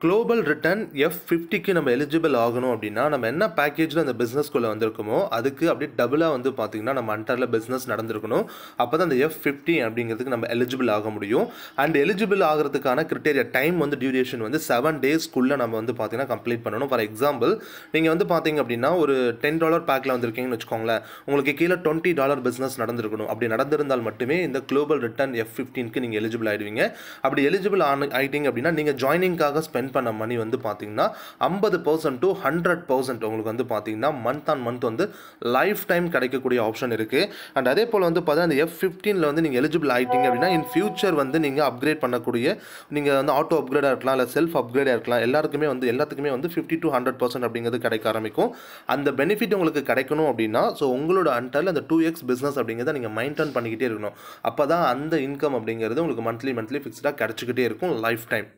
Global return F50க்கு நம்ம eligible ஆகணும் அப்படின்னா நம்ம என்ன பேக்கேஜில் அந்த பிஸ்னஸ்குள்ளே வந்திருக்கோமோ அதுக்கு அப்படியே டபுளாக வந்து பார்த்திங்கன்னா நம்ம அண்டரில் பிஸ்னஸ் நடந்திருக்கணும். அப்போ தான் அந்த F50 அப்படிங்கிறதுக்கு நம்ம எலிஜிபிள் ஆக முடியும். அண்ட் எலிஜிபிள் ஆகிறதுக்கான கிரிட்டேரியா டைம் வந்து டியூரேஷன் வந்து 7 டேஸ்க்குள்ளே நம்ம வந்து பார்த்திங்கன்னா கம்ப்ளீட் பண்ணணும். ஃபார் எக்ஸாம்பிள் நீங்கள் வந்து பார்த்திங்க அப்படின்னா ஒரு $10 பேக்கில் வந்திருக்கீங்கன்னு வச்சுக்கோங்களேன், உங்களுக்கு கீழே $20 பிஸ்னஸ் நடந்திருக்கணும். அப்படி நடந்திருந்தால் மட்டுமே இந்த குளோபல் ரிட்டர்ன் F15க்கு நீங்கள் எலிஜிபிள் ஆகிடுவீங்க. அப்படி எலிஜிபிள் ஆகிட்டீங்க அப்படின்னா நீங்கள் ஜாயினிங்காக ஸ்பெண்ட் பண்ண மணி வந்து பார்த்தீங்கன்னா 50% to 100% உங்களுக்கு வந்து பார்த்தீங்கன்னா மந்த் ஆன் மந்த் வந்து லைஃப் டைம் கிடைக்கக்கூடிய ஆப்ஷன் இருக்குது. அண்ட் அதே போல் வந்து பார்த்தீங்கன்னா இந்த F15ல் வந்து நீங்கள் எலிஜிபிள் ஆகிட்டீங்க அப்படின்னா இன் ஃபியூச்சர் வந்து நீங்கள் அப்கிரேட் பண்ணக்கூடிய நீங்கள் வந்து ஆட்டோ அப்கிரேடாக இருக்கலாம், இல்லை செல்ஃப் அப்கிரேடாக இருக்கலாம், எல்லாத்துக்குமே வந்து 50 to 100% அப்படிங்கிறது கிடைக்க ஆரம்பிக்கும். அந்த பெனிஃபிட் உங்களுக்கு கிடைக்கணும் அப்படின்னா ஸோ உங்களோட அண்டரில் அந்த 2x பிஸ்னஸ் அப்படிங்கிறத நீங்கள் மெயின்டைன் பண்ணிக்கிட்டே இருக்கணும். அப்போ தான் அந்த இன்கம் அப்படிங்கிறது உங்களுக்கு மந்த்லி ஃபிக்ஸ்டாக கிடச்சிக்கிட்டே இருக்கும் லைஃப் டைம்.